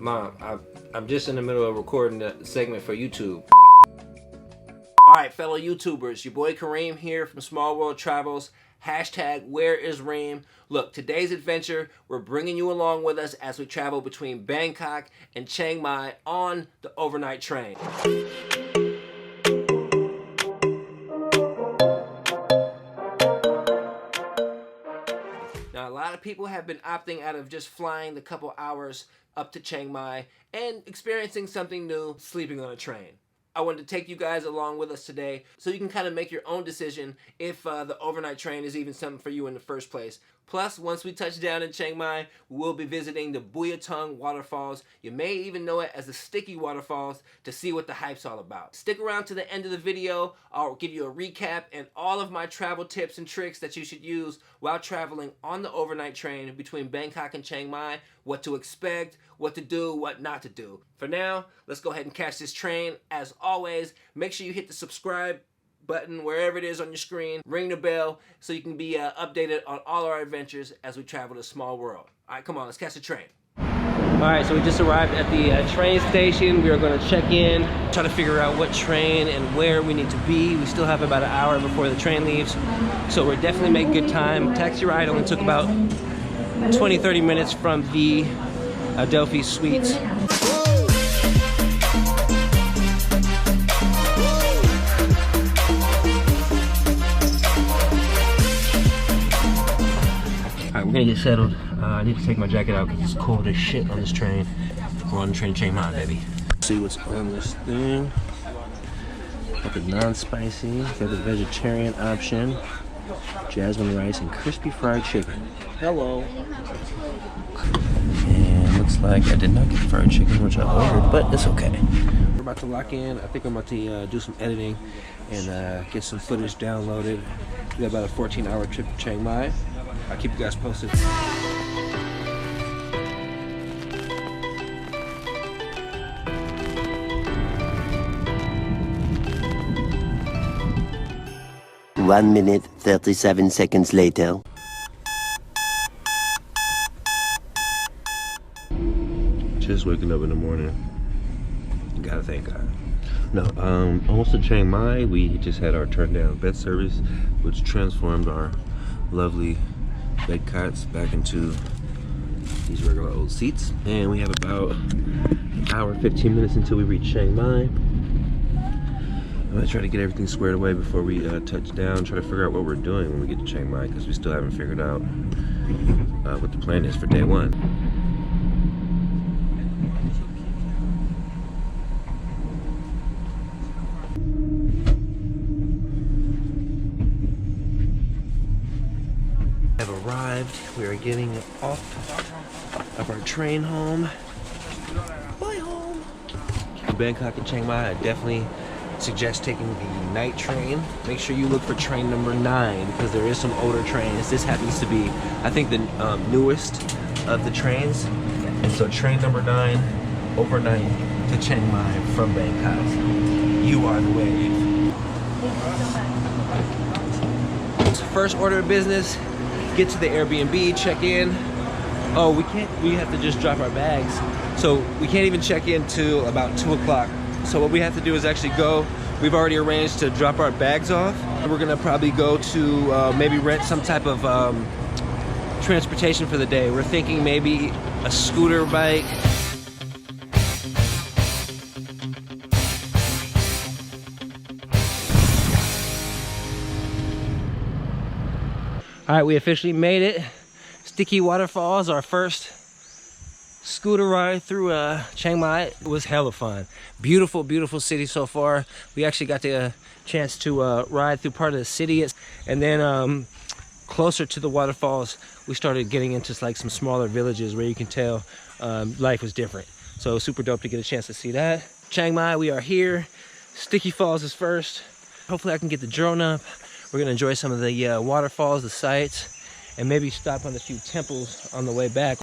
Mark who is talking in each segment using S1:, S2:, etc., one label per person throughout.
S1: Mom, I'm just in the middle of recording the segment for YouTube. Alright, fellow YouTubers, your boy Kareem here from Small World Travels. Hashtag Where is Reem? Look, today's adventure, we're bringing you along with us as we travel between Bangkok and Chiang Mai on the overnight train. Now, a lot of people have been opting out of just flying the couple hours up to Chiang Mai and experiencing something new, sleeping on a train. I wanted to take you guys along with us today so you can kind of make your own decision if the overnight train is even something for you in the first place. Plus, once we touch down in Chiang Mai, we'll be visiting the Buyatong Waterfalls. You may even know it as the Sticky Waterfalls to see what the hype's all about. Stick around to the end of the video. I'll give you a recap and all of my travel tips and tricks that you should use while traveling on the overnight train between Bangkok and Chiang Mai, what to expect, what to do, what not to do. For now, let's go ahead and catch this train. As always, make sure you hit the subscribe button wherever it is on your screen, ring the bell so you can be updated on all our adventures as we travel this small world. All right, come on, let's catch the train. All right, so we just arrived at the train station. We are going to check in, try to figure out what train and where we need to be. We still have about an hour before the train leaves, so we're definitely making good time. Taxi ride only took about 20-30 minutes from the Adelphi Suites. We're gonna get settled. I need to take my jacket out because it's cold as shit on this train. We're on the train Chiang Mai, baby. See what's on this thing. Got the non-spicy, got the vegetarian option, jasmine rice and crispy fried chicken. Hello. And looks like I did not get fried chicken, which I ordered, but it's okay. We're about to lock in. I think I'm about to do some editing and get some footage downloaded. We got about a 14-hour trip to Chiang Mai. I'll keep you guys posted.
S2: One minute, 37 seconds later.
S3: Just waking up in the morning. Gotta thank God. No, almost to Chiang Mai. We just had our turn down bed service, which transformed our lovely bed cots back into these regular old seats, and we have about an hour 15 minutes until we reach Chiang Mai. I'm gonna try to get everything squared away before we touch down, try to figure out what we're doing when we get to Chiang Mai, because we still haven't figured out what the plan is for day one. Arrived. We are getting off of our train home. Bye home. Bangkok and Chiang Mai, I definitely suggest taking the night train. Make sure you look for train number 9 because there is some older trains. This happens to be, I think, the newest of the trains. And so train number 9, overnight to Chiang Mai from Bangkok. You are the wave. So first order of business, get to the Airbnb, check in. Oh, we have to just drop our bags. So we can't even check in till about 2 o'clock. So what we have to do is actually go, we've already arranged to drop our bags off. We're gonna probably go to maybe rent some type of transportation for the day. We're thinking maybe a scooter bike. All right, we officially made it. Sticky Waterfall is our first scooter ride through Chiang Mai. It was hella fun. Beautiful, beautiful city so far. We actually got the chance to ride through part of the city. And then closer to the waterfalls, we started getting into like some smaller villages where you can tell life was different. So super dope to get a chance to see that. Chiang Mai, we are here. Sticky Falls is first. Hopefully I can get the drone up. We're gonna enjoy some of the waterfalls, the sights, and maybe stop on a few temples on the way back.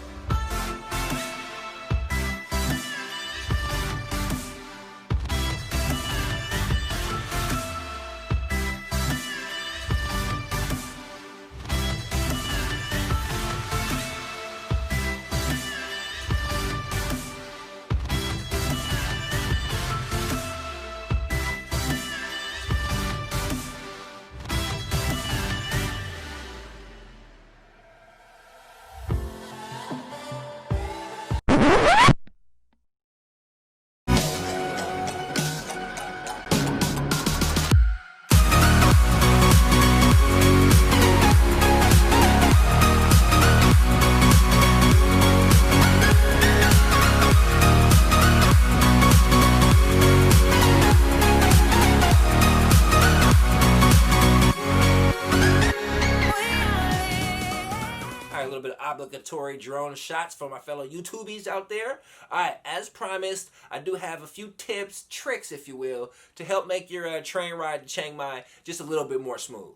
S1: obligatory drone shots for my fellow YouTubies out there. Alright, as promised, I do have a few tips, tricks if you will, to help make your train ride to Chiang Mai just a little bit more smooth.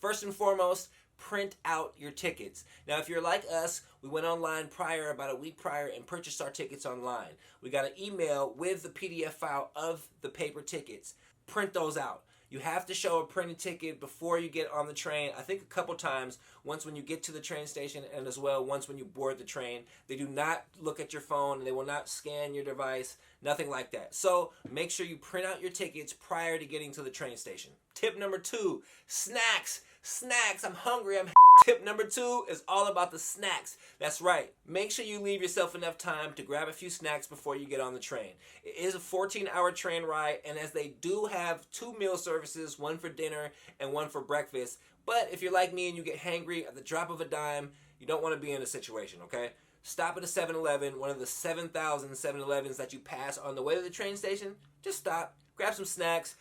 S1: First and foremost, print out your tickets. Now, if you're like us, we went online about a week prior and purchased our tickets online. We got an email with the PDF file of the paper tickets. Print those out. You have to show a printed ticket before you get on the train. I think a couple times, once when you get to the train station and as well once when you board the train. They do not look at your phone and they will not scan your device, nothing like that. So make sure you print out your tickets prior to getting to the train station. Tip number 2, snacks. Snacks, I'm hungry, Tip number 2 is all about the snacks. That's right. Make sure you leave yourself enough time to grab a few snacks before you get on the train. It is a 14-hour train ride, and as they do have 2 meal services, one for dinner and one for breakfast. But if you're like me and you get hangry at the drop of a dime, you don't want to be in a situation, okay? Stop at a 7-Eleven, one of the 7,000 7-Elevens that you pass on the way to the train station. Just stop, grab some snacks.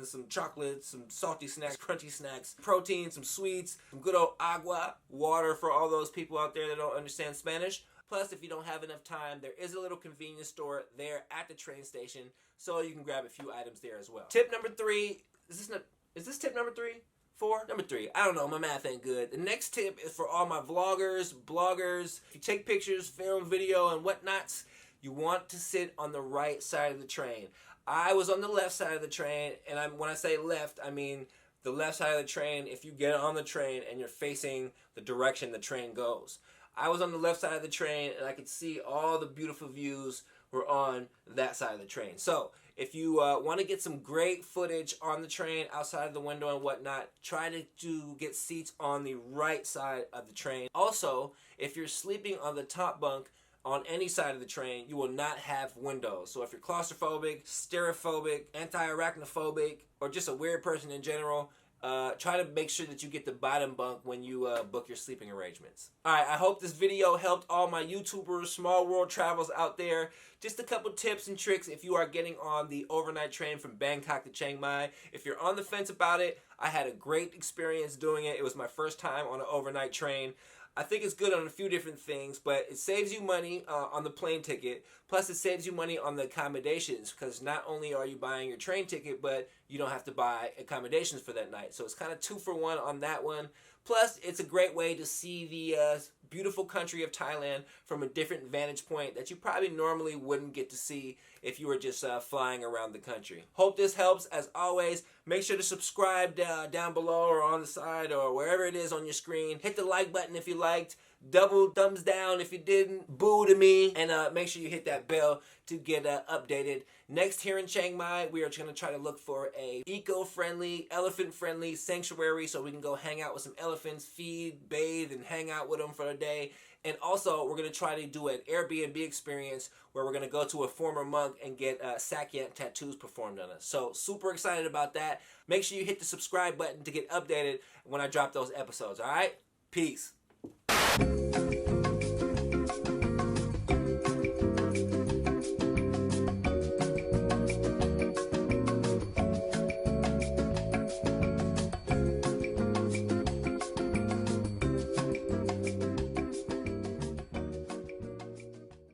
S1: Some chocolate, some salty snacks, crunchy snacks, protein, some sweets, some good old agua, water for all those people out there that don't understand Spanish. Plus, if you don't have enough time, there is a little convenience store there at the train station, so you can grab a few items there as well. Tip number 3, is this tip number 3? 4? Number 3. I don't know, my math ain't good. The next tip is for all my vloggers, bloggers. If you take pictures, film, video, and whatnots, you want to sit on the right side of the train. I was on the left side of the train, and when I say left, I mean the left side of the train if you get on the train and you're facing the direction the train goes. I was on the left side of the train, and I could see all the beautiful views were on that side of the train. So if you want to get some great footage on the train, outside of the window and whatnot, try to get seats on the right side of the train. Also, if you're sleeping on the top bunk, on any side of the train, you will not have windows. So if you're claustrophobic, stereophobic, anti-arachnophobic, or just a weird person in general, try to make sure that you get the bottom bunk when you book your sleeping arrangements. Alright, I hope this video helped all my YouTubers, small world travels out there. Just a couple tips and tricks if you are getting on the overnight train from Bangkok to Chiang Mai. If you're on the fence about it, I had a great experience doing it. It was my first time on an overnight train. I think it's good on a few different things, but it saves you money on the plane ticket. Plus, it saves you money on the accommodations because not only are you buying your train ticket, but you don't have to buy accommodations for that night. So it's kind of 2 for 1 on that one. Plus, it's a great way to see the beautiful country of Thailand from a different vantage point that you probably normally wouldn't get to see if you were just flying around the country. Hope this helps. As always, make sure to subscribe down below or on the side or wherever it is on your screen. Hit the like button if you liked. Double thumbs down if you didn't. Boo to me. And make sure you hit that bell to get updated. Next, here in Chiang Mai, we are going to try to look for a eco-friendly, elephant-friendly sanctuary so we can go hang out with some elephants, feed, bathe, and hang out with them for a day. And also, we're going to try to do an Airbnb experience where we're going to go to a former monk and get Sakyant tattoos performed on us. So, super excited about that. Make sure you hit the subscribe button to get updated when I drop those episodes, alright? Peace.